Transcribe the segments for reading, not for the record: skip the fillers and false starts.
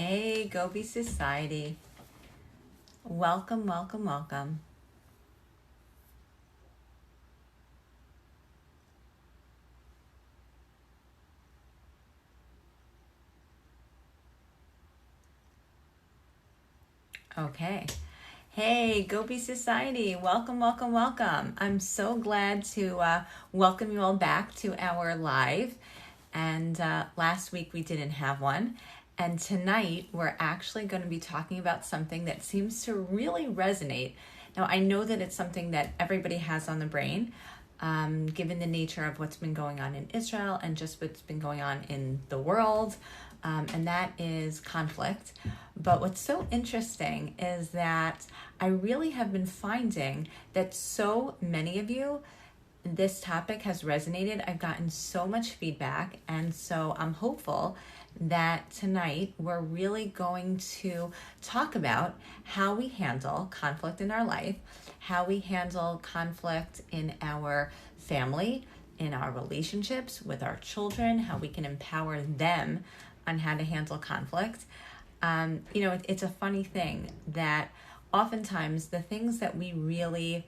Hey, Gobi Society. Welcome, welcome, welcome. Okay. Hey, Gobi Society. Welcome, welcome, welcome. I'm so glad to welcome you all back to our live. And last week we didn't have one. And tonight we're actually going to be talking about something that seems to really resonate. Now, I know that it's something that everybody has on the brain, given the nature of what's been going on in Israel and just what's been going on in the world, and that is conflict. But what's so interesting is that I really have been finding that so many of you, this topic has resonated. I've gotten so much feedback, and so I'm hopeful that tonight we're really going to talk about how we handle conflict in our life, how we handle conflict in our family, in our relationships with our children, how we can empower them on how to handle conflict. It's a funny thing that oftentimes the things that we really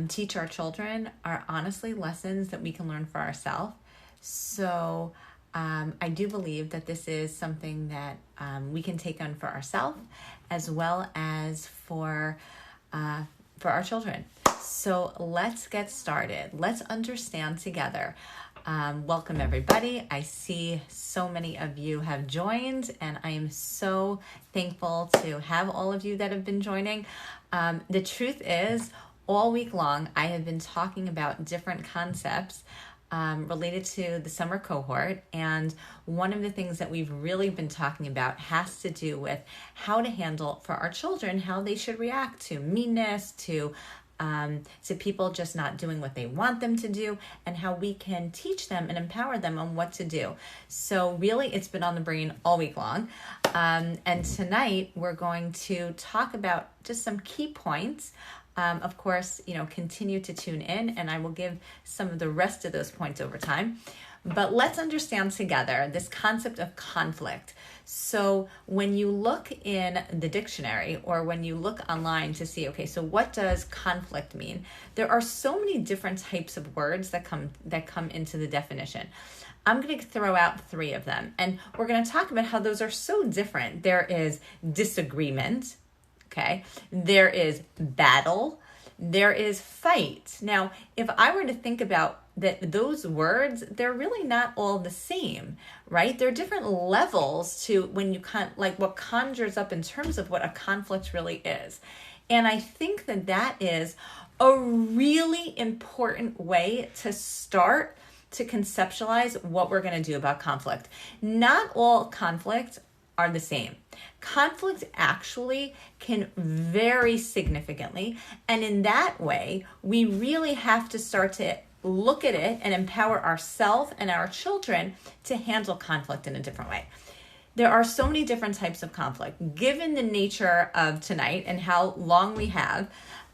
teach our children are honestly lessons that we can learn for ourselves. So I do believe that this is something that we can take on for ourselves as well as for our children. So let's get started. Let's understand together. Welcome everybody. I see so many of you have joined, and I am so thankful to have all of you that have been joining. The truth is, all week long, I have been talking about different concepts related to the summer cohort. And one of the things that we've really been talking about has to do with how to handle for our children, how they should react to meanness, to people just not doing what they want them to do, and how we can teach them and empower them on what to do. So really, it's been on the brain all week long. And tonight, we're going to talk about just some key points. Of course, continue to tune in, and I will give some of the rest of those points over time. But let's understand together this concept of conflict. So when you look in the dictionary or when you look online to see, okay, so what does conflict mean? There are so many different types of words that come into the definition. I'm going to throw out 3 of them, and we're going to talk about how those are so different. There is disagreement. Okay, there is battle, there is fight. Now, if I were to think about those words, they're really not all the same, right? There are different levels to when you what conjures up in terms of what a conflict really is. And I think that is a really important way to start to conceptualize what we're going to do about conflict. Not all conflicts are the same. Conflict actually can vary significantly. And in that way, we really have to start to look at it and empower ourselves and our children to handle conflict in a different way. There are so many different types of conflict. Given the nature of tonight and how long we have,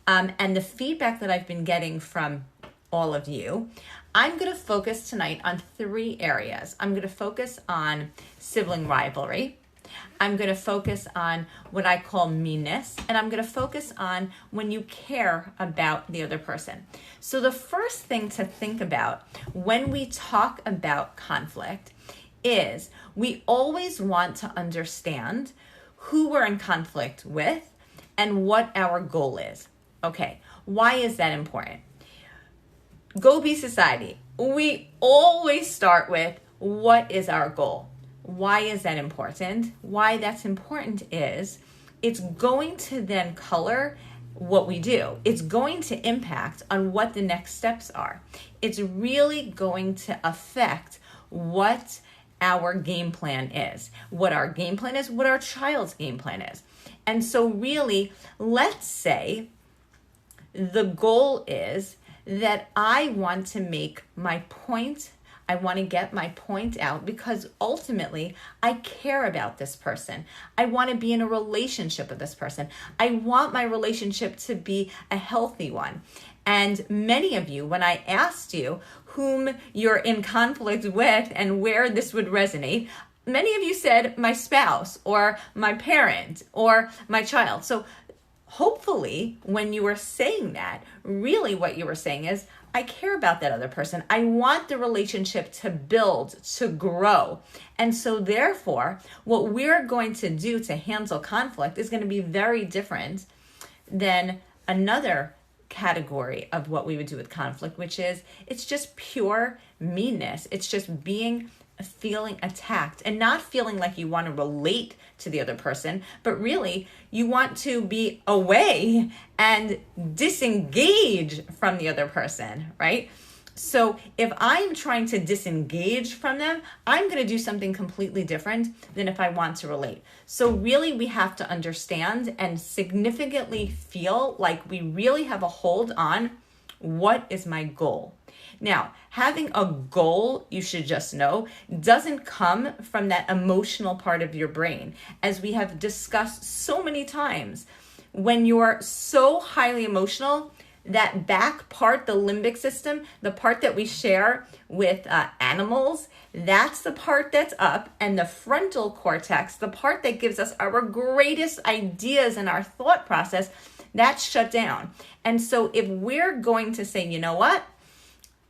and the feedback that I've been getting from all of you, I'm going to focus tonight on 3 areas. I'm going to focus on sibling rivalry. I'm going to focus on what I call meanness, and I'm going to focus on when you care about the other person. So the first thing to think about when we talk about conflict is we always want to understand who we're in conflict with and what our goal is. Okay, why is that important? Gobi Society, we always start with what is our goal? Why is that important? Why that's important is it's going to then color what we do. It's going to impact on what the next steps are. It's really going to affect what our game plan is, what our game plan is, what our child's game plan is. And so really, let's say the goal is that I want to make my point. I want to get my point out because ultimately I care about this person. I want to be in a relationship with this person. I want my relationship to be a healthy one. And many of you, when I asked you whom you're in conflict with and where this would resonate, many of you said my spouse or my parent or my child. So hopefully when you were saying that, really what you were saying is, I care about that other person. I want the relationship to build, to grow. And so therefore, what we're going to do to handle conflict is going to be very different than another category of what we would do with conflict, which is it's just pure meanness. It's just feeling attacked and not feeling like you want to relate to the other person, but really you want to be away and disengage from the other person, right? So if I'm trying to disengage from them, I'm going to do something completely different than if I want to relate. So really we have to understand and significantly feel like we really have a hold on what is my goal. Now, having a goal, you should just know, doesn't come from that emotional part of your brain. As we have discussed so many times, when you're so highly emotional, that back part, the limbic system, the part that we share with animals, that's the part that's up, and the frontal cortex, the part that gives us our greatest ideas and our thought process, that's shut down. And so if we're going to say, you know what,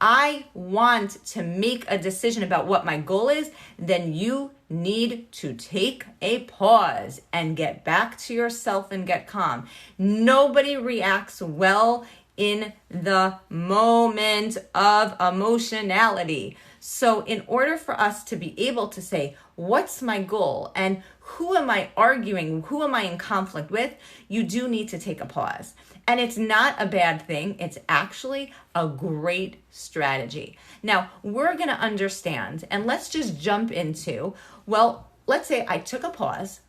I want to make a decision about what my goal is, then you need to take a pause and get back to yourself and get calm. Nobody reacts well in the moment of emotionality. So in order for us to be able to say, what's my goal and who am I arguing, who am I in conflict with, you do need to take a pause. And it's not a bad thing. It's actually a great strategy. Now, we're going to understand, and let's just jump into, well, let's say I took a pause,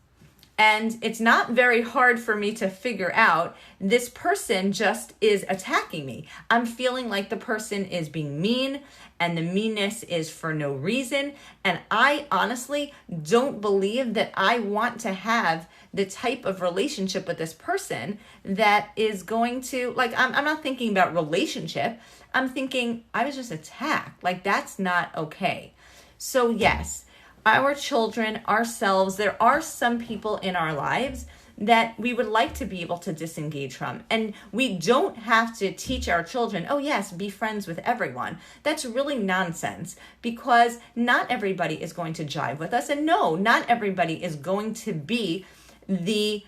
and it's not very hard for me to figure out this person just is attacking me. I'm feeling like the person is being mean, and the meanness is for no reason. And I honestly don't believe that I want to have the type of relationship with this person that is going to, like, I'm not thinking about relationship. I'm thinking I was just attacked. Like, that's not okay. So yes, our children, ourselves, there are some people in our lives that we would like to be able to disengage from. And we don't have to teach our children, oh yes, be friends with everyone. That's really nonsense, because not everybody is going to jive with us. And no, not everybody is going to be the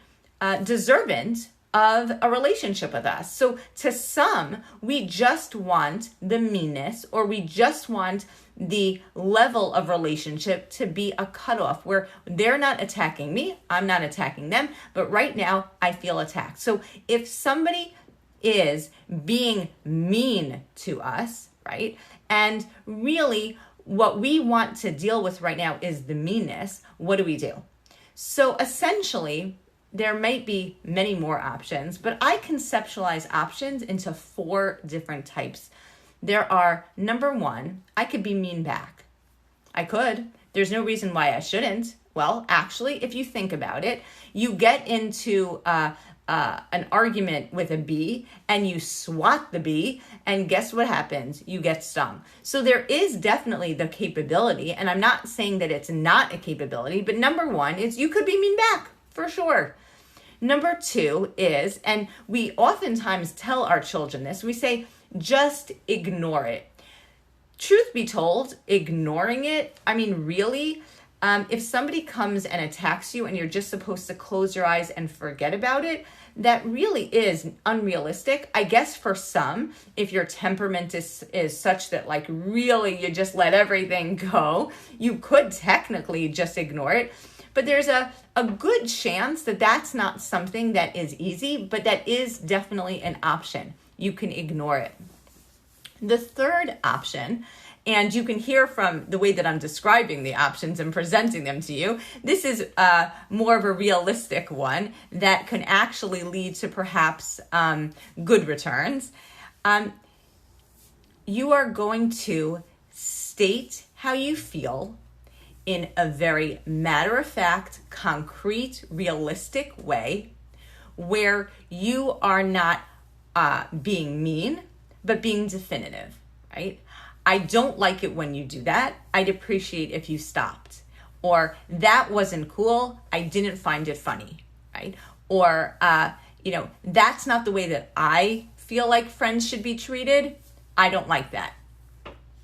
deserving of a relationship with us. So to some, we just want the meanness, or we just want the level of relationship to be a cutoff where they're not attacking me, I'm not attacking them, but right now I feel attacked. So if somebody is being mean to us, right, and really what we want to deal with right now is the meanness, what do? So essentially, there might be many more options, but I conceptualize options into 4 different types. There are, number 1, I could be mean back. I could. There's no reason why I shouldn't. Well, actually, if you think about it, you get into an argument with a bee and you swat the bee, and guess what happens? You get stung. So there is definitely the capability, and I'm not saying that it's not a capability, but number 1 is you could be mean back, for sure. Number 2 is, and we oftentimes tell our children this, we say, just ignore it. Truth be told, ignoring it, I mean, really, if somebody comes and attacks you and you're just supposed to close your eyes and forget about it, that really is unrealistic. I guess for some, if your temperament is such that like really you just let everything go, you could technically just ignore it. But there's a good chance that that's not something that is easy, but that is definitely an option. You can ignore it. The third option, and you can hear from the way that I'm describing the options and presenting them to you, this is more of a realistic one that can actually lead to perhaps good returns. You are going to state how you feel in a very matter-of-fact, concrete, realistic way where you are not being mean, but being definitive, right? I don't like it when you do that. I'd appreciate if you stopped. or that wasn't cool, I didn't find it funny, right? Or, that's not the way that I feel like friends should be treated. I don't like that.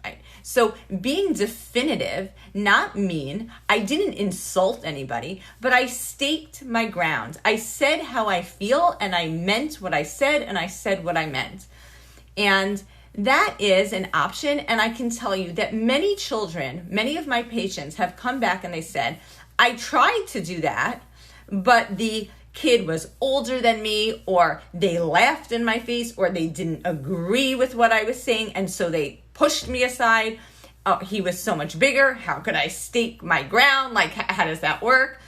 Right. So being definitive, not mean, I didn't insult anybody, but I staked my ground. I said how I feel and I meant what I said and I said what I meant. And that is an option. And I can tell you that many children, many of my patients have come back and they said, I tried to do that, but the kid was older than me, or they laughed in my face, or they didn't agree with what I was saying, and so they pushed me aside. Oh, he was so much bigger. How could I stake my ground? Like, how does that work?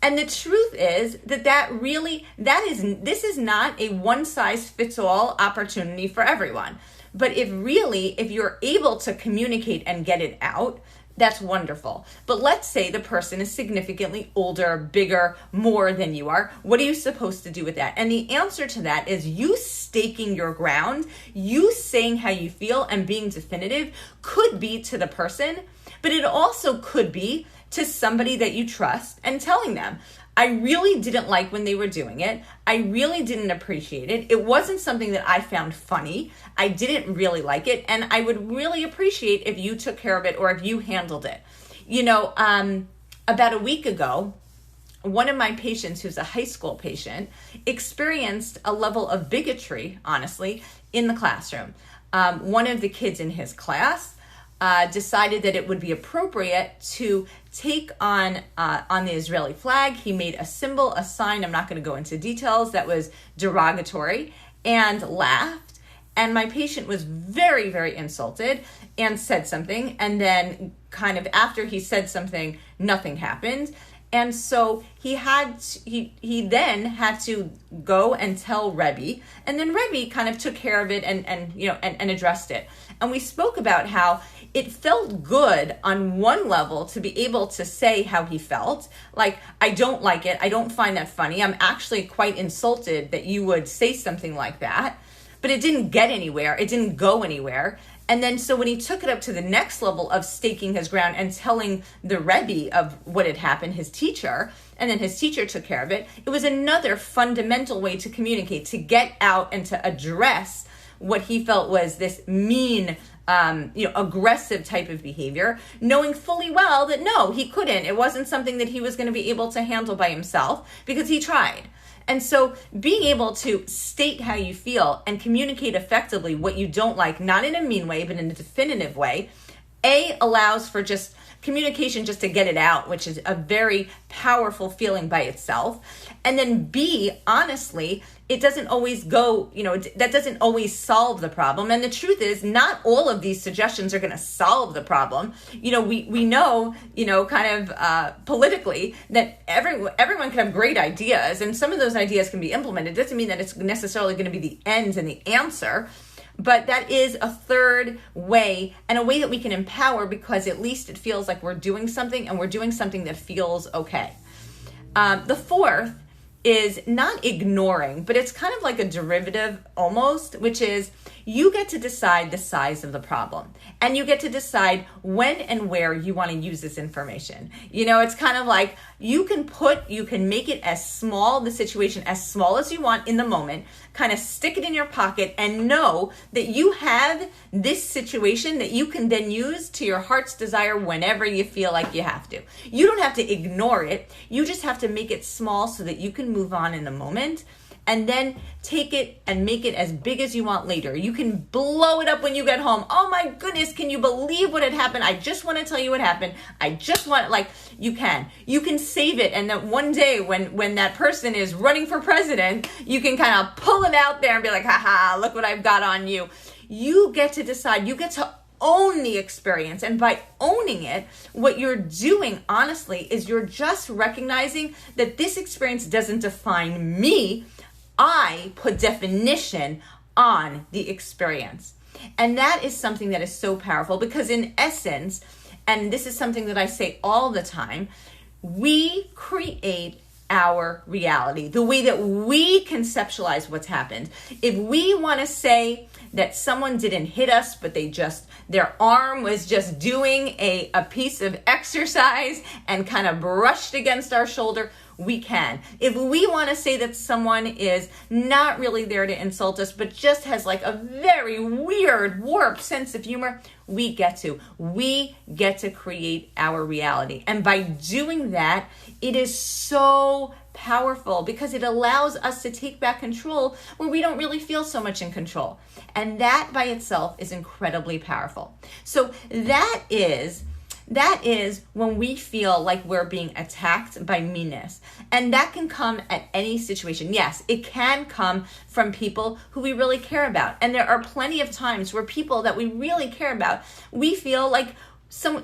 And the truth is this is not a one-size-fits-all opportunity for everyone. But if you're able to communicate and get it out, that's wonderful. But let's say the person is significantly older, bigger, more than you are. What are you supposed to do with that? And the answer to that is you staking your ground, you saying how you feel and being definitive could be to the person, but it also could be to somebody that you trust and telling them, I really didn't like when they were doing it. I really didn't appreciate it. It wasn't something that I found funny. I didn't really like it. And I would really appreciate if you took care of it or if you handled it. About a week ago, one of my patients, who's a high school patient, experienced a level of bigotry, honestly, in the classroom. One of the kids in his class decided that it would be appropriate to take on the Israeli flag. He made a symbol, a sign, I'm not going to go into details, that was derogatory, and laughed. And my patient was very, very insulted and said something. And then kind of after he said something, nothing happened. And so he then had to go and tell Rebbe, and then Rebbe kind of took care of it and addressed it. And we spoke about how it felt good on one level to be able to say how he felt. Like, I don't like it. I don't find that funny. I'm actually quite insulted that you would say something like that. But it didn't get anywhere. It didn't go anywhere. And then so when he took it up to the next level of staking his ground and telling the Rebbe of what had happened, his teacher, and then his teacher took care of it, it was another fundamental way to communicate, to get out and to address what he felt was this mean, aggressive type of behavior, knowing fully well that no, he couldn't. It wasn't something that he was going to be able to handle by himself because he tried. And so being able to state how you feel and communicate effectively what you don't like, not in a mean way, but in a definitive way, allows for just communication just to get it out, which is a very powerful feeling by itself. And then B, honestly, it doesn't always go, that doesn't always solve the problem. And the truth is, not all of these suggestions are going to solve the problem. We know, politically that everyone can have great ideas, and some of those ideas can be implemented. It doesn't mean that it's necessarily going to be the end and the answer. But that is a third way, and a way that we can empower, because at least it feels like we're doing something, and we're doing something that feels okay. The fourth is not ignoring, but it's kind of like a derivative almost, which is you get to decide the size of the problem, and you get to decide when and where you want to use this information. It's kind of like you can make it as small, the situation as small as you want in the moment, kind of stick it in your pocket and know that you have this situation that you can then use to your heart's desire whenever you feel like you have to. You don't have to ignore it. You just have to make it small so that you can move on in the moment, and then take it and make it as big as you want later. You can blow it up when you get home. Oh my goodness, can you believe what had happened? I just want to tell you what happened. You can save it. And that one day when that person is running for president, you can kind of pull it out there and be like, haha, look what I've got on you. You get to decide, you get to own the experience. And by owning it, what you're doing, honestly, is you're just recognizing that this experience doesn't define me. I put definition on the experience. And that is something that is so powerful, because in essence, and this is something that I say all the time, we create our reality, the way that we conceptualize what's happened. If we want to say that someone didn't hit us, but their arm was just doing a piece of exercise and kind of brushed against our shoulder, we can. If we want to say that someone is not really there to insult us, but just has like a very weird, warped sense of humor, we get to. We get to create our reality. And by doing that, it is so powerful because it allows us to take back control where we don't really feel so much in control. And that by itself is incredibly powerful. So that is when we feel like we're being attacked by meanness. And that can come at any situation. Yes, it can come from people who we really care about. And there are plenty of times where people that we really care about, we feel like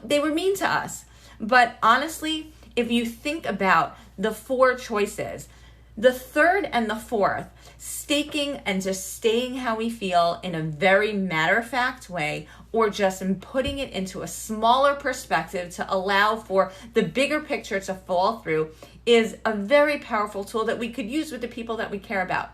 they were mean to us. But honestly, if you think about the 4 choices, the third and the fourth, staking and just staying how we feel in a very matter-of-fact way, or just in putting it into a smaller perspective to allow for the bigger picture to fall through, is a very powerful tool that we could use with the people that we care about.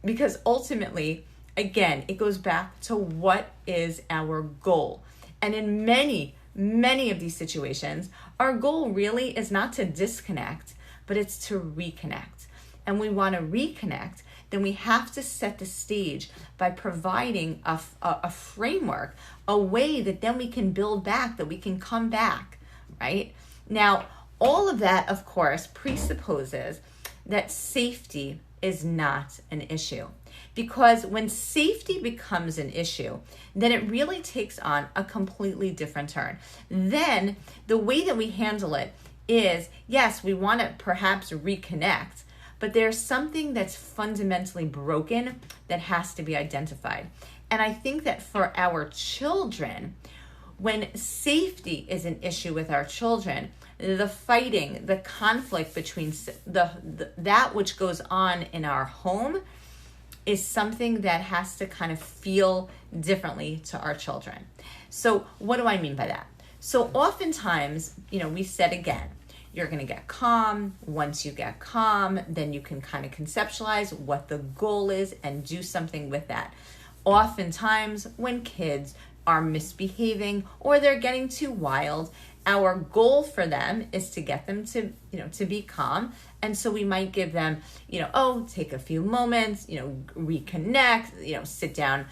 Because ultimately, again, it goes back to what is our goal. And in many of these situations, our goal really is not to disconnect, but it's to reconnect. And we want to reconnect, then we have to set the stage by providing a framework, a way that then we can build back, that we can come back, right? Now, all of that, of course, presupposes that safety is not an issue. Because when safety becomes an issue, then it really takes on a completely different turn. Then the way that we handle it is, yes, we want to perhaps reconnect, but there's something that's fundamentally broken that has to be identified. And I think that for our children, when safety is an issue with our children, the fighting, the conflict between that which goes on in our home is something that has to kind of feel differently to our children. So what do I mean by that? So oftentimes, we said again, you're going to get calm. Once you get calm, then you can kind of conceptualize what the goal is and do something with that. Oftentimes, when kids are misbehaving or they're getting too wild, our goal for them is to get them to be calm. And so we might give them, take a few moments, reconnect, sit down,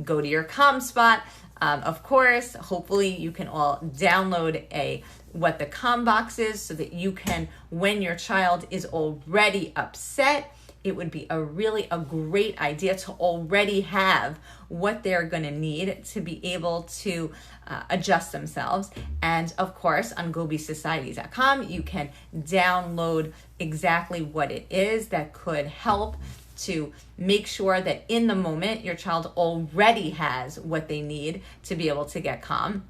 go to your calm spot. Of course, hopefully you can all download what the calm box is so that you can, when your child is already upset, it would be a great idea to already have what they're going to need to be able to adjust themselves. And of course, on GoBeSociety.com, you can download exactly what it is that could help to make sure that in the moment your child already has what they need to be able to get calm.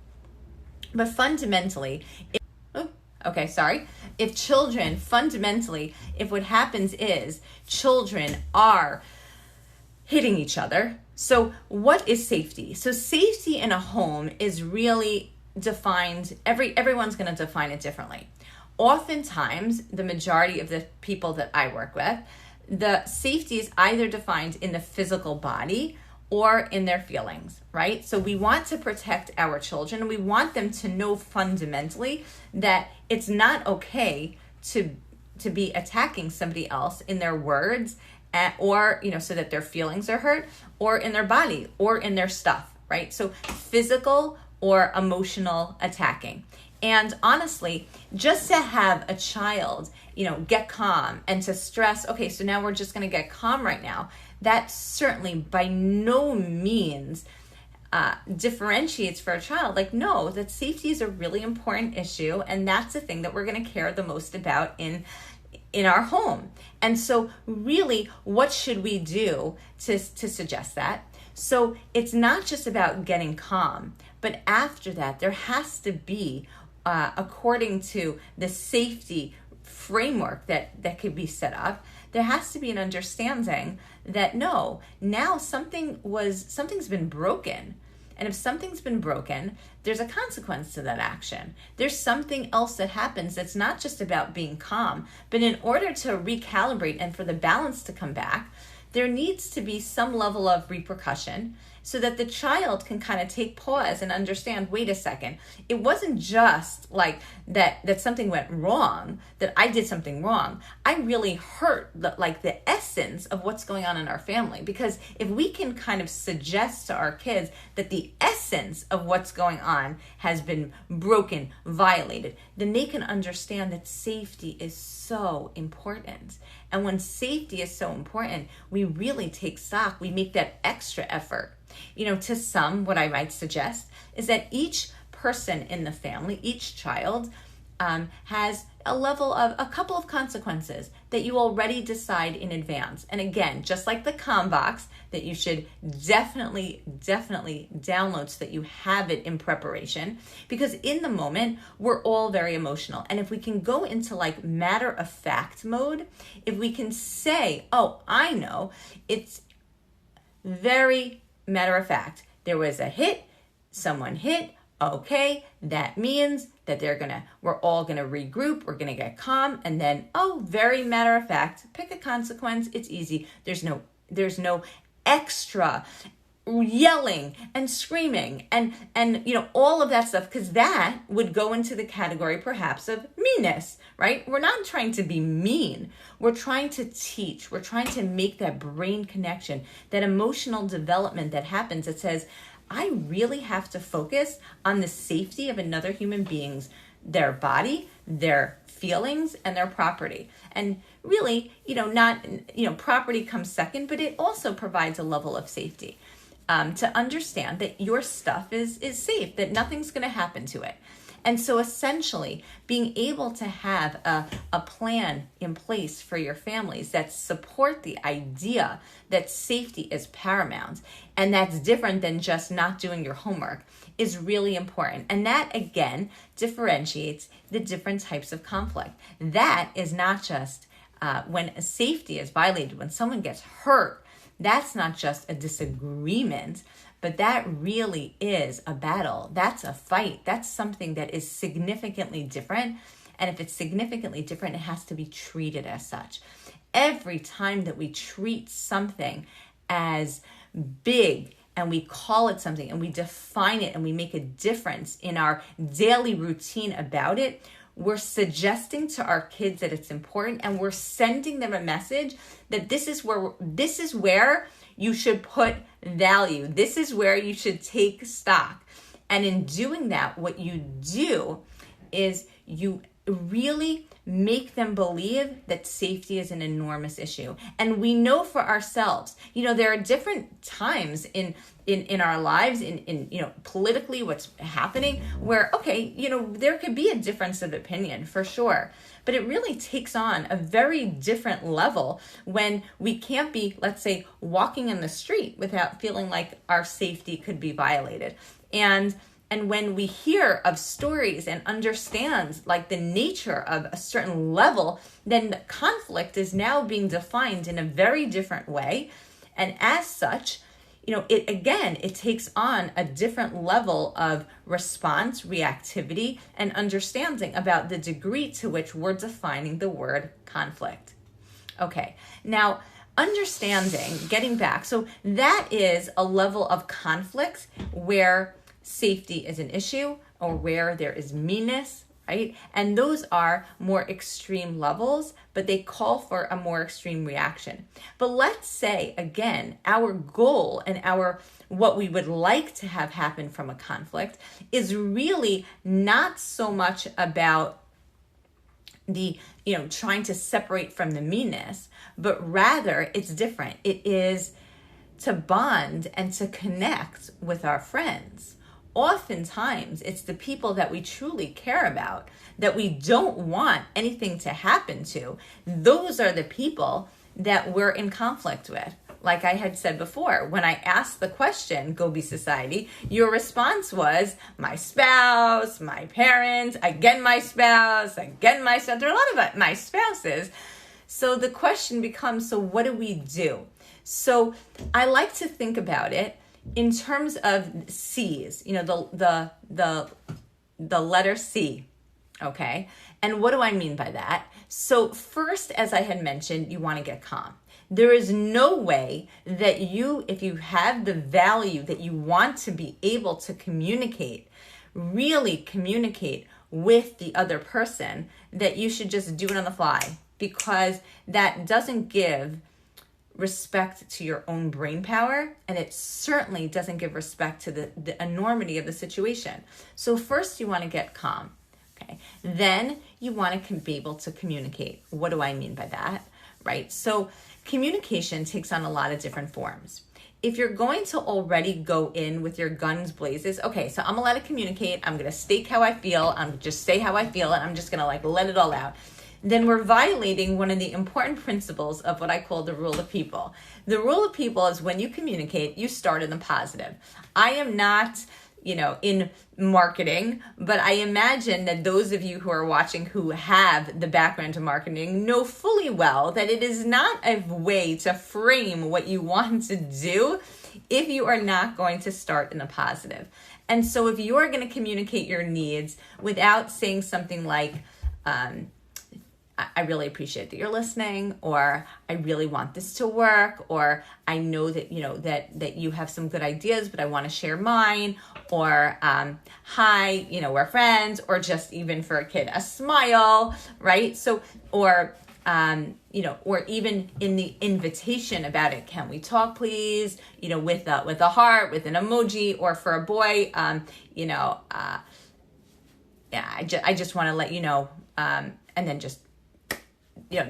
But fundamentally, if children, fundamentally, if what happens is children are hitting each other, so what is safety? So safety in a home is really defined, everyone's going to define it differently. Oftentimes, the majority of the people that I work with, the safety is either defined in the physical body or in their feelings, right? So we want to protect our children, and we want them to know fundamentally that it's not okay to be attacking somebody else in their words, or so that their feelings are hurt, or in their body, or in their stuff, right? So physical or emotional attacking. And honestly, just to have a child, get calm and to stress, okay, so now we're just going to get calm right now, that certainly by no means differentiates for a child. Like, no, that safety is a really important issue, and that's the thing that we're going to care the most about in our home. And so really, what should we do to suggest that? So it's not just about getting calm, but after that, there has to be, according to the safety framework that could be set up, there has to be an understanding that no, now something's been broken. And if something's been broken, there's a consequence to that action. There's something else that happens that's not just about being calm, but in order to recalibrate and for the balance to come back, there needs to be some level of repercussion so that the child can kind of take pause and understand, wait a second, it wasn't just like that something went wrong, that I did something wrong. I really hurt the essence of what's going on in our family. Because if we can kind of suggest to our kids that the essence of what's going on has been broken, violated, then they can understand that safety is so important. And when safety is so important, we really take stock. We make that extra effort. To some, what I might suggest is that each person in the family, each child, has a couple of consequences that you already decide in advance. And again, just like the ComBox that you should definitely download so that you have it in preparation, because in the moment, we're all very emotional. And if we can go into like matter of fact mode, if we can say, oh, I know, it's very matter of fact, there was a hit, someone hit, okay, that means that we're all gonna regroup, we're gonna get calm, and then, oh, very matter of fact, pick a consequence, it's easy. There's no extra yelling and screaming and all of that stuff, because that would go into the category perhaps of meanness, right? We're not trying to be mean. We're trying to teach. We're trying to make that brain connection, that emotional development that happens that says, I really have to focus on the safety of another human being's, their body, their feelings, and their property. And really, property comes second, but it also provides a level of safety. To understand that your stuff is safe, that nothing's going to happen to it. And so essentially being able to have a plan in place for your families that support the idea that safety is paramount, and that's different than just not doing your homework, is really important. And that, again, differentiates the different types of conflict. That is not just when safety is violated, when someone gets hurt. That's not just a disagreement, but that really is a battle. That's a fight. That's something that is significantly different. And if it's significantly different, it has to be treated as such. Every time that we treat something as big and we call it something and we define it and we make a difference in our daily routine about it, we're suggesting to our kids that it's important, and we're sending them a message that this is where you should put value. This is where you should take stock. And in doing that, what you do is you really make them believe that safety is an enormous issue. And we know for ourselves, there are different times in our lives, in politically what's happening, where, okay, there could be a difference of opinion for sure. But it really takes on a very different level when we can't be, let's say, walking in the street without feeling like our safety could be violated. And when we hear of stories and understand like the nature of a certain level, then the conflict is now being defined in a very different way. And as such, it takes on a different level of response, reactivity, and understanding about the degree to which we're defining the word conflict. Okay, now understanding, getting back, so that is a level of conflict where safety is an issue or where there is meanness, right? And those are more extreme levels, but they call for a more extreme reaction. But let's say, again, our goal and what we would like to have happen from a conflict is really not so much about the, trying to separate from the meanness, but rather it's different. It is to bond and to connect with our friends. Oftentimes, it's the people that we truly care about, that we don't want anything to happen to. Those are the people that we're in conflict with. Like I had said before, when I asked the question, Go Be Society, your response was, my spouse, my parents, again my spouse, again my spouse. There are a lot of my spouses. So the question becomes, so what do we do? So I like to think about it in terms of C's, the letter C, okay? And what do I mean by that? So first, as I had mentioned, you want to get calm. There is no way that if you have the value that you want to be able to communicate, really communicate with the other person, that you should just do it on the fly, because that doesn't give respect to your own brain power, and it certainly doesn't give respect to the enormity of the situation. So first you want to get calm, okay? Then you want to be able to communicate. What do I mean by that, right? So communication takes on a lot of different forms. If you're going to already go in with your guns blazes, okay, so I'm gonna let it communicate, I'm gonna state how I feel, I'm just say how I feel, and I'm just gonna let it all out, then we're violating one of the important principles of what I call the rule of people. The rule of people is when you communicate, you start in the positive. I am not, in marketing, but I imagine that those of you who are watching who have the background to marketing know fully well that it is not a way to frame what you want to do if you are not going to start in the positive. And so if you are going to communicate your needs without saying something like, I really appreciate that you're listening, or I really want this to work, or I know that, that you have some good ideas, but I want to share mine, or hi, we're friends, or just even for a kid, a smile, right? So, or even in the invitation about it, can we talk please, with a heart, with an emoji, or for a boy, I just want to let you know, and then just,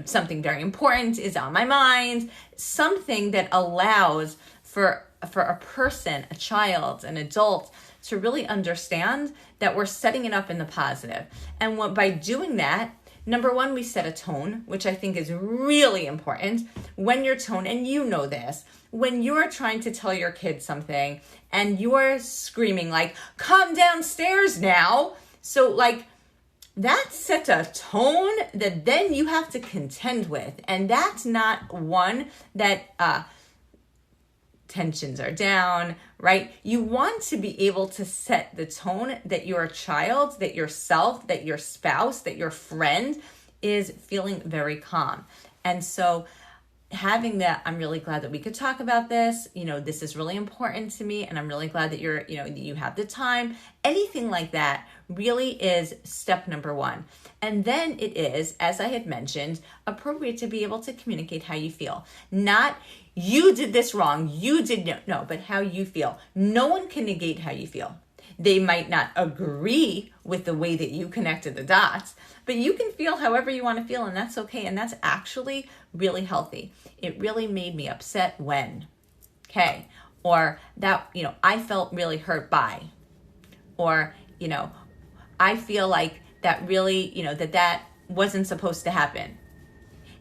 something very important is on my mind, something that allows for a person, a child, an adult to really understand that we're setting it up in the positive. And by doing that, number one, we set a tone, which I think is really important. When your tone, and you know this, when you're trying to tell your kid something and you're screaming like, come downstairs now. So that sets a tone that then you have to contend with. And that's not one that tensions are down, right? You want to be able to set the tone that your child, that yourself, that your spouse, that your friend is feeling very calm. And so having that, I'm really glad that we could talk about this. This is really important to me, and I'm really glad that you have the time. Anything like that really is step number one. And then it is, as I had mentioned, appropriate to be able to communicate how you feel. Not, you did this wrong, you did no, but how you feel. No one can negate how you feel. They might not agree with the way that you connected the dots, but you can feel however you want to feel, and that's okay. And that's actually really healthy. It really made me upset when, okay, or that, I felt really hurt by, or, I feel like that really, that wasn't supposed to happen.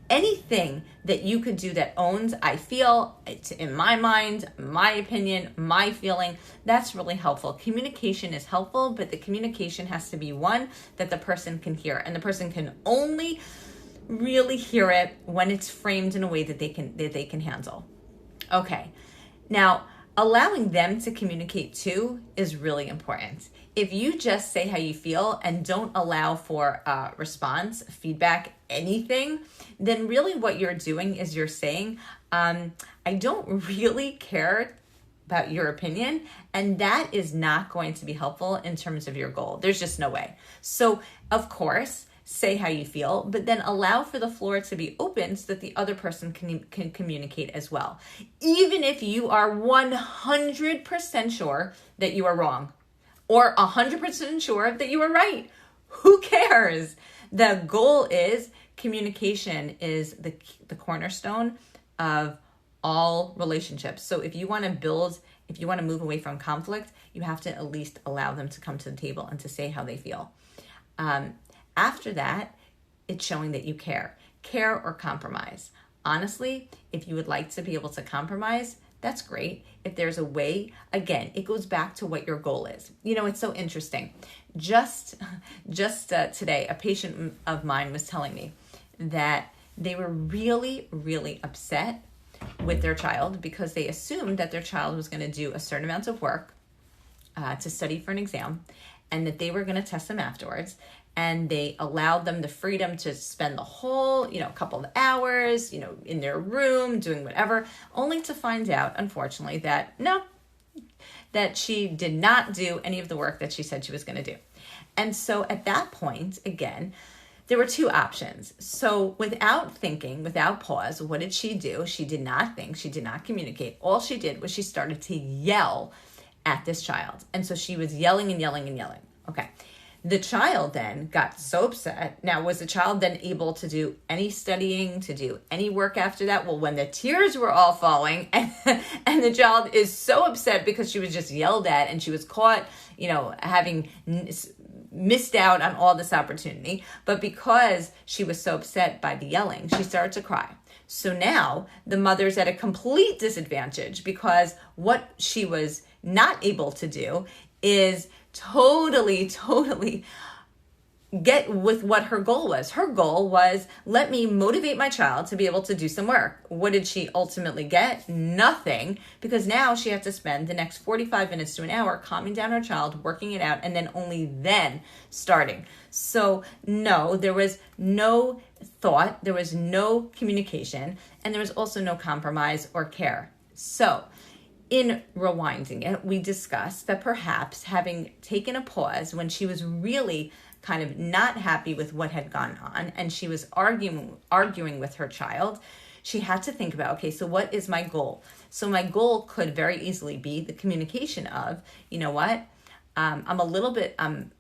Anything that you could do that owns, I feel, it's in my mind, my opinion, my feeling, that's really helpful. Communication is helpful, but the communication has to be one that the person can hear. And the person can only really hear it when it's framed in a way that they can handle. Okay. Now, allowing them to communicate too is really important. If you just say how you feel and don't allow for response, feedback, anything, then really what you're doing is you're saying, I don't really care about your opinion, and that is not going to be helpful in terms of your goal. There's just no way. So, of course, say how you feel, but then allow for the floor to be open so that the other person can communicate as well. Even if you are 100% sure that you are wrong, or 100% sure that you are right. Who cares? The goal is communication is the cornerstone of all relationships. So if you want to move away from conflict, you have to at least allow them to come to the table and to say how they feel. After that, it's showing that you care or compromise. Honestly, if you would like to be able to compromise, that's great. If there's a way, again, it goes back to what your goal is. It's so interesting. Just today, a patient of mine was telling me that they were really, really upset with their child because they assumed that their child was going to do a certain amount of work to study for an exam, and that they were going to test them afterwards. And they allowed them the freedom to spend the whole, couple of hours, in their room doing whatever, only to find out, unfortunately, that no, that she did not do any of the work that she said she was going to do. And so at that point, again, there were two options. So without thinking, without pause, what did she do? She did not think, she did not communicate. All she did was she started to yell at this child. And so she was yelling and yelling and yelling. Okay. The child then got so upset. Now, was the child then able to do any studying, to do any work after that? Well, when the tears were all falling and the child is so upset because she was just yelled at and she was caught, having missed out on all this opportunity. But because she was so upset by the yelling, she started to cry. So now the mother's at a complete disadvantage because what she was not able to do is totally get with what her goal was. Her goal was, let me motivate my child to be able to do some work. What did she ultimately get? Nothing, because now she had to spend the next 45 minutes to an hour calming down her child, working it out, and then only then starting. So no, there was no thought, there was no communication, and there was also no compromise or care. So in rewinding it, we discussed that perhaps having taken a pause when she was really kind of not happy with what had gone on and she was arguing with her child, she had to think about, okay, so what is my goal? So my goal could very easily be the communication of, you know what, I'm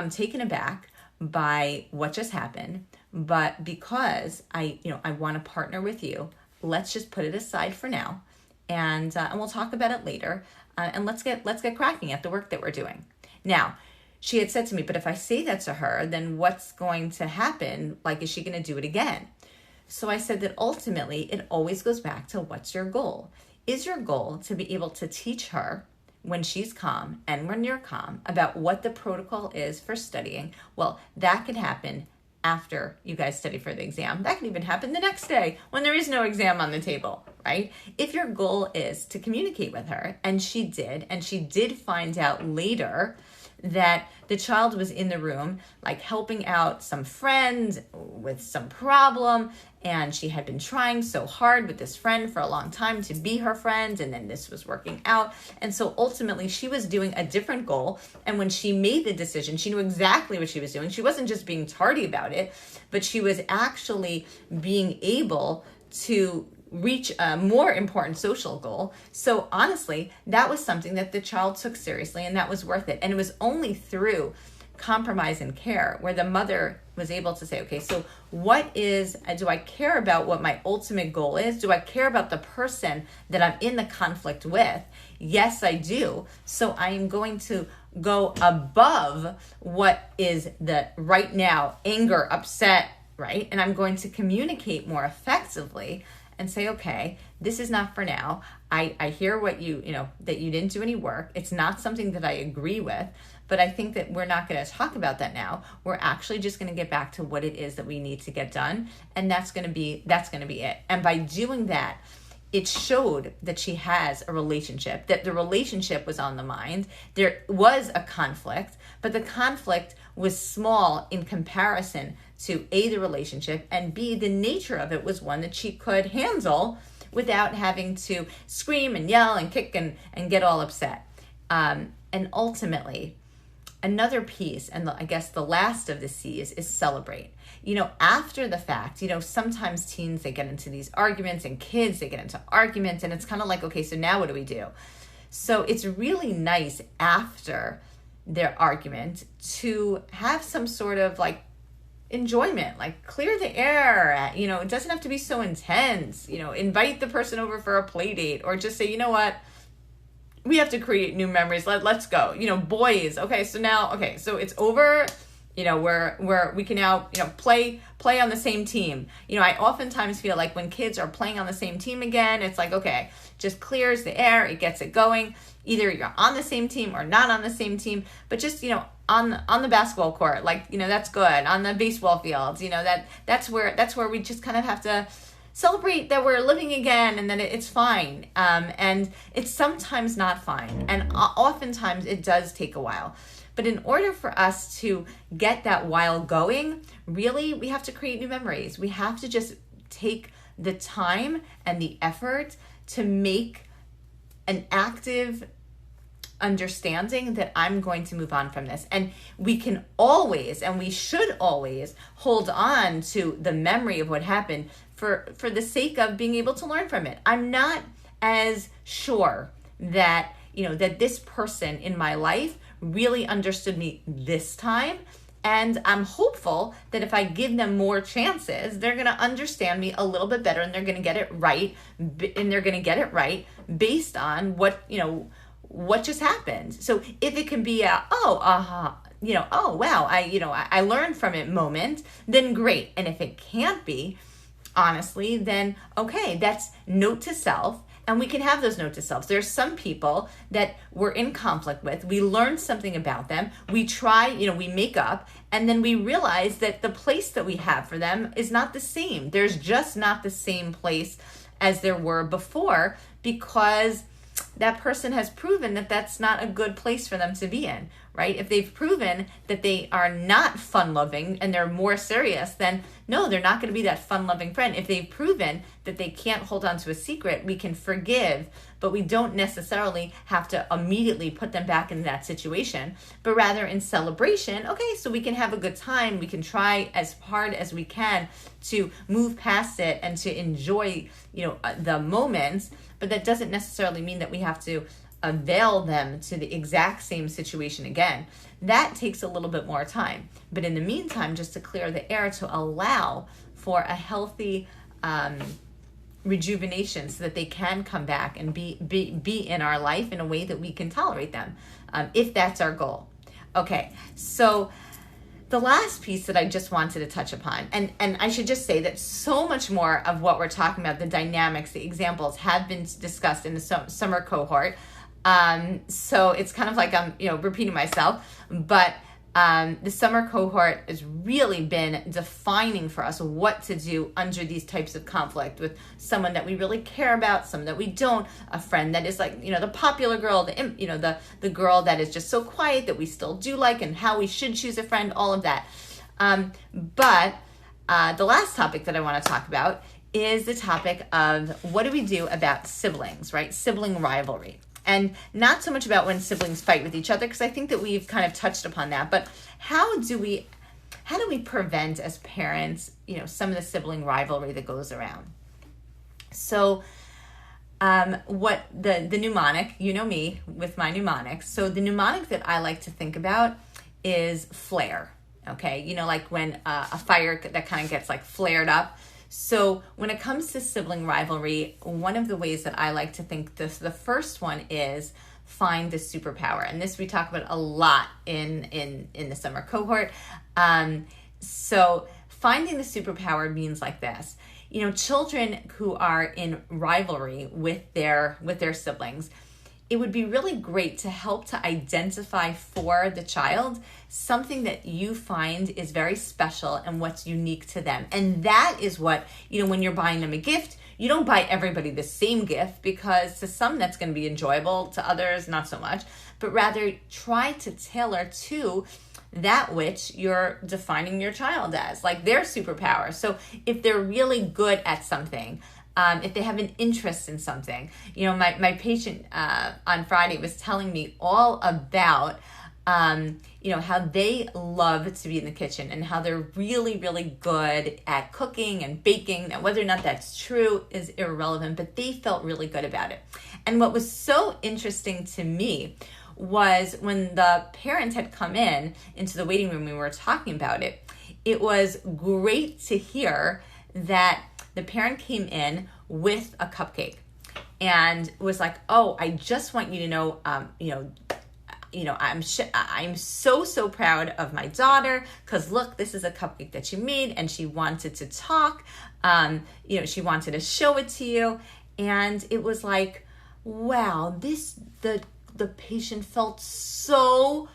taken aback by what just happened, but because I want to partner with you, let's just put it aside for now. And we'll talk about it later. And let's get cracking at the work that we're doing. Now, she had said to me, but if I say that to her, then what's going to happen? Like, is she going to do it again? So I said that ultimately, it always goes back to what's your goal? Is your goal to be able to teach her when she's calm and when you're calm about what the protocol is for studying? Well, that could happen after you guys study for the exam. That can even happen the next day when there is no exam on the table, right? If your goal is to communicate with her, and she did find out later that the child was in the room, like helping out some friend with some problem, and she had been trying so hard with this friend for a long time to be her friend, and then this was working out. And so ultimately she was doing a different goal. And when she made the decision, she knew exactly what she was doing. She wasn't just being tardy about it, but she was actually being able to reach a more important social goal. So honestly, that was something that the child took seriously, and that was worth it. And it was only through compromise and care where the mother was able to say, okay, so do I care about what my ultimate goal is? Do I care about the person that I'm in the conflict with? Yes, I do. So I am going to go above what is the right now anger, upset, right? And I'm going to communicate more effectively and say, okay, this is not for now. I hear what that you didn't do any work. It's not something that I agree with, but I think that we're not going to talk about that now. We're actually just going to get back to what it is that we need to get done. And that's going to be it. And by doing that, it showed that she has a relationship, that the relationship was on the mind. There was a conflict, but the conflict was small in comparison to A, the relationship, and B, the nature of it was one that she could handle without having to scream and yell and kick and get all upset. And ultimately, another piece, and I guess the last of the C's, is celebrate. After the fact, sometimes teens, they get into these arguments, and kids, they get into arguments, and it's kind of like, okay, so now what do we do? So it's really nice after their argument to have some sort of like enjoyment, like clear the air. It doesn't have to be so intense. Invite the person over for a play date, or just say, you know what, we have to create new memories. Let's go. Boys. Okay, so it's over. Where we can now, play on the same team. I oftentimes feel like when kids are playing on the same team again, it's like, okay, just clears the air, it gets it going. Either you're on the same team or not on the same team, but just, on the basketball court, that's good. On the baseball fields, that's where we just kind of have to celebrate that we're living again and that it's fine. And it's sometimes not fine. And oftentimes it does take a while. But in order for us to get that while going, really, we have to create new memories. We have to just take the time and the effort to make an active understanding that I'm going to move on from this. And we can always, and we should always, hold on to the memory of what happened for the sake of being able to learn from it. I'm not as sure that, that this person in my life really understood me this time. And I'm hopeful that if I give them more chances, they're going to understand me a little bit better, and they're going to get it right. And they're going to get it right based on what just happened. So if it can be oh wow, I learned from it moment, then great. And if it can't be, honestly, then okay, that's note to self. And we can have those note to selves. There's some people that we're in conflict with. We learn something about them. We try, we make up, and then we realize that the place that we have for them is not the same. There's just not the same place as there were before, because that person has proven that that's not a good place for them to be in, right? If they've proven that they are not fun-loving and they're more serious, then no, they're not going to be that fun-loving friend. If they've proven that they can't hold on to a secret, we can forgive, but we don't necessarily have to immediately put them back in that situation, but rather in celebration, okay, so we can have a good time. We can try as hard as we can to move past it and to enjoy, the moments, but that doesn't necessarily mean that we have to avail them to the exact same situation again. That takes a little bit more time. But in the meantime, just to clear the air, to allow for a healthy rejuvenation so that they can come back and be in our life in a way that we can tolerate them, if that's our goal. Okay, so the last piece that I just wanted to touch upon, and I should just say that so much more of what we're talking about, the dynamics, the examples, have been discussed in the summer cohort. So it's kind of like I'm, repeating myself, but the summer cohort has really been defining for us what to do under these types of conflict with someone that we really care about, someone that we don't, a friend that is like, the popular girl, the girl that is just so quiet that we still do like, and how we should choose a friend, all of that. But the last topic that I want to talk about is the topic of what do we do about siblings, right? Sibling rivalry. And not so much about when siblings fight with each other, because I think that we've kind of touched upon that. But how do we prevent as parents, some of the sibling rivalry that goes around? So what the mnemonic, me with my mnemonics. So the mnemonic that I like to think about is flare. Okay, like when a fire that kind of gets like flared up. So when it comes to sibling rivalry, one of the ways that I like to think the first one is find the superpower. And this we talk about a lot in the summer cohort. So finding the superpower means like this. Children who are in rivalry with their siblings, it would be really great to help to identify for the child something that you find is very special and what's unique to them. And that is what, when you're buying them a gift, you don't buy everybody the same gift, because to some that's going to be enjoyable, to others not so much, but rather try to tailor to that which you're defining your child as, like their superpower. So if they're really good at something, if they have an interest in something, my patient on Friday was telling me all about, how they love to be in the kitchen and how they're really, really good at cooking and baking. Now, whether or not that's true is irrelevant, but they felt really good about it. And what was so interesting to me was when the parents had come into the waiting room, we were talking about it, it was great to hear that the parent came in with a cupcake and was like, "Oh, I just want you to know, I'm so proud of my daughter, because look, this is a cupcake that she made, and she wanted to talk. She wanted to show it to you." And it was like, wow, the patient felt so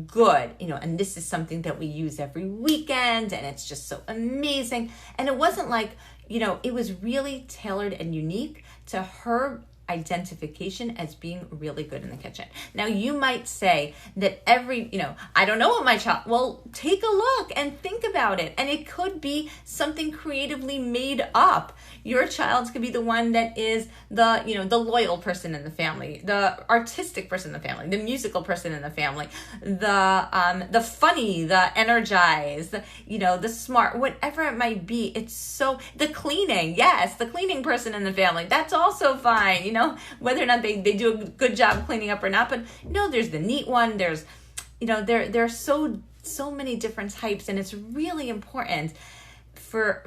good, and this is something that we use every weekend and it's just so amazing. And it wasn't like, it was really tailored and unique to her identification as being really good in the kitchen. Now you might say that I don't know what my child, well, take a look and think about it. And it could be something creatively made up. Your child could be the one that is the loyal person in the family, the artistic person in the family, the musical person in the family, the funny, the energized, the smart, whatever it might be. It's so, the cleaning, yes, the cleaning person in the family, that's also fine, whether or not they do a good job cleaning up or not. But there's the neat one. There's, there are so many different types, and it's really important for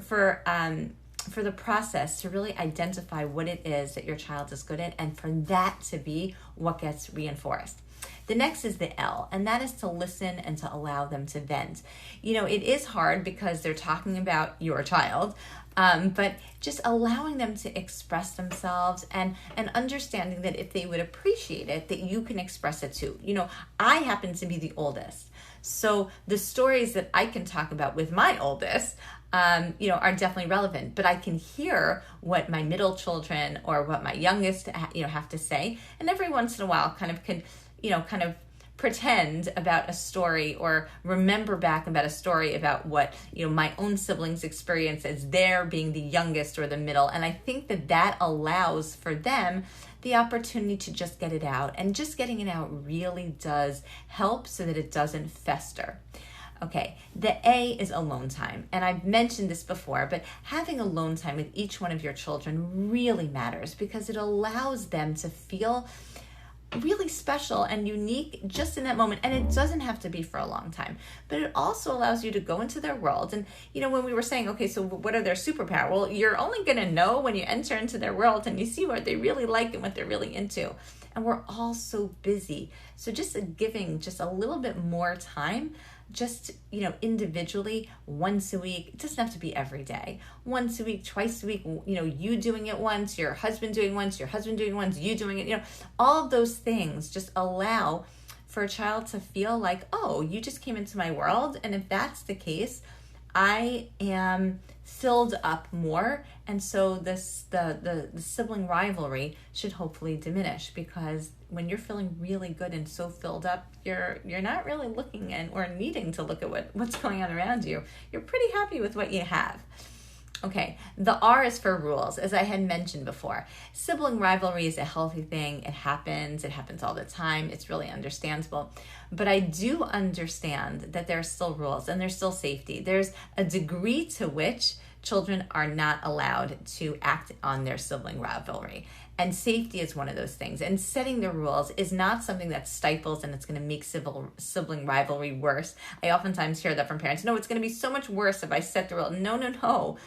the process to really identify what it is that your child is good at, and for that to be what gets reinforced. The next is the L, and that is to listen and to allow them to vent. It is hard because they're talking about your child, but just allowing them to express themselves and understanding that if they would appreciate it, that you can express it too. I happen to be the oldest, so the stories that I can talk about with my oldest, are definitely relevant, but I can hear what my middle children or what my youngest, have to say. And every once in a while kind of pretend about a story or remember back about a story about what, my own siblings experience as their being the youngest or the middle. And I think that allows for them the opportunity to just get it out. And just getting it out really does help so that it doesn't fester. Okay, the A is alone time. And I've mentioned this before, but having alone time with each one of your children really matters because it allows them to feel really special and unique just in that moment. And it doesn't have to be for a long time, but it also allows you to go into their world. And, when we were saying, okay, so what are their superpowers? Well, you're only going to know when you enter into their world and you see what they really like and what they're really into. And we're all so busy. So just giving just a little bit more time, just, individually, once a week. It doesn't have to be every day. Once a week, twice a week, you doing it once, your husband doing once, your husband doing once, you doing it, all of those things just allow for a child to feel like, oh, you just came into my world. And if that's the case, I am filled up more. And so the sibling rivalry should hopefully diminish, because when you're feeling really good and so filled up, you're not really looking or needing to look at what's going on around you. You're pretty happy with what you have. Okay, the R is for rules. As I had mentioned before, sibling rivalry is a healthy thing. It happens all the time. It's really understandable. But I do understand that there are still rules and there's still safety. There's a degree to which children are not allowed to act on their sibling rivalry. And safety is one of those things. And setting the rules is not something that stifles and it's going to make sibling rivalry worse. I oftentimes hear that from parents. No, it's going to be so much worse if I set the rule. No.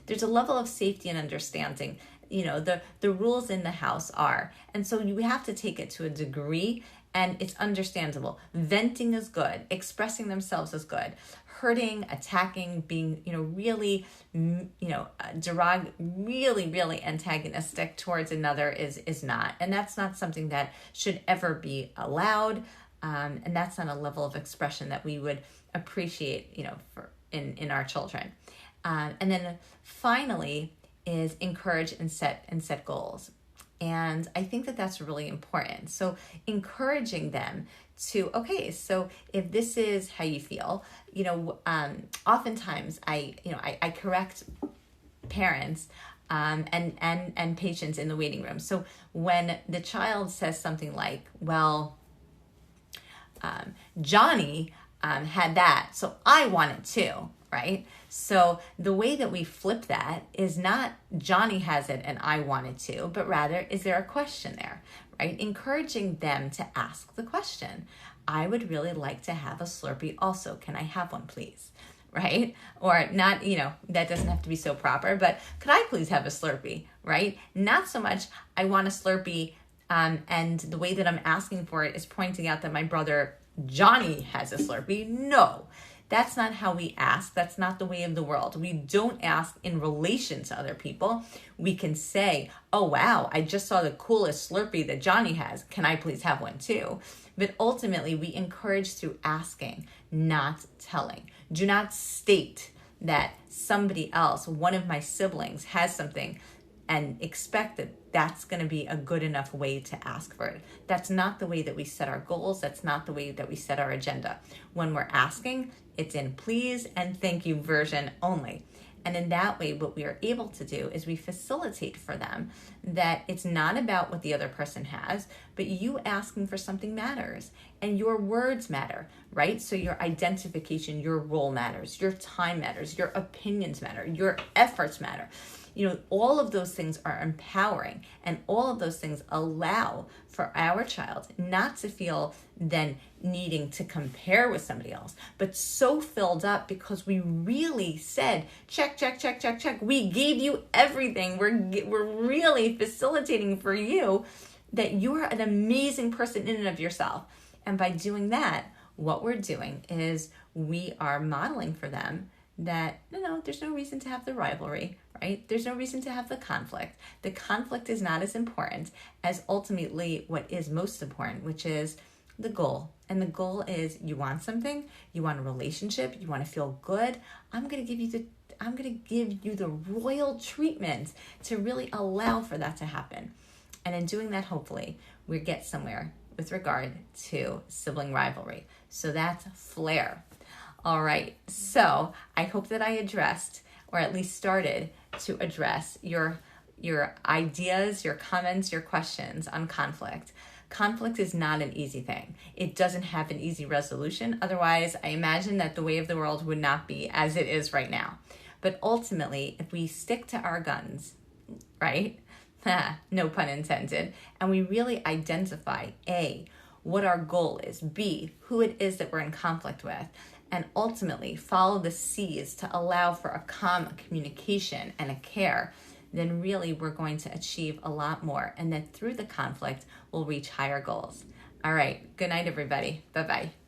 There's a level of safety and understanding. The rules in the house are. And so you have to take it to a degree, and it's understandable. Venting is good. Expressing themselves is good. Hurting, attacking, being, really, really antagonistic towards another is not. And that's not something that should ever be allowed. And that's not a level of expression that we would appreciate, in our children. And then finally is encourage and set goals. And I think that that's really important. So encouraging them to, okay, so if this is how you feel, oftentimes I correct parents and patients in the waiting room. So when the child says something like, well, Johnny had that, so I want it too. Right? So the way that we flip that is not Johnny has it and I want it to, but rather, is there a question there, right? Encouraging them to ask the question. I would really like to have a Slurpee also. Can I have one, please? Right? Or not, that doesn't have to be so proper, but could I please have a Slurpee, right? Not so much, I want a Slurpee, and the way that I'm asking for it is pointing out that my brother Johnny has a Slurpee. No. That's not how we ask. That's not the way of the world. We don't ask in relation to other people. We can say, oh, wow, I just saw the coolest Slurpee that Johnny has. Can I please have one too? But ultimately, we encourage through asking, not telling. Do not state that somebody else, one of my siblings, has something and expect that that's going to be a good enough way to ask for it. That's not the way that we set our goals. That's not the way that we set our agenda. When we're asking, it's in please and thank you version only. And in that way, what we are able to do is we facilitate for them that it's not about what the other person has, but you asking for something matters and your words matter, right? So your identification, your role matters, your time matters, your opinions matter, your efforts matter. You know, all of those things are empowering, and all of those things allow for our child not to feel then needing to compare with somebody else, but so filled up because we really said, check, check, check, check, check. We gave you everything. We're really facilitating for you that you are an amazing person in and of yourself. And by doing that, what we're doing is we are modeling for them that no, there's no reason to have the rivalry, right? There's no reason to have the conflict. The conflict is not as important as ultimately what is most important, which is the goal. And the goal is you want something, you want a relationship, you want to feel good. I'm going to give you the royal treatment to really allow for that to happen. And in doing that, hopefully, we get somewhere with regard to sibling rivalry. So that's FLAIR. All right, so I hope that I addressed, or at least started to address your ideas, your comments, your questions on conflict. Conflict is not an easy thing. It doesn't have an easy resolution. Otherwise, I imagine that the way of the world would not be as it is right now. But ultimately, if we stick to our guns, right? No pun intended. And we really identify A, what our goal is, B, who it is that we're in conflict with, and ultimately follow the C's to allow for a calm communication and a care, then really we're going to achieve a lot more. And then through the conflict, we'll reach higher goals. All right. Good night, everybody. Bye-bye.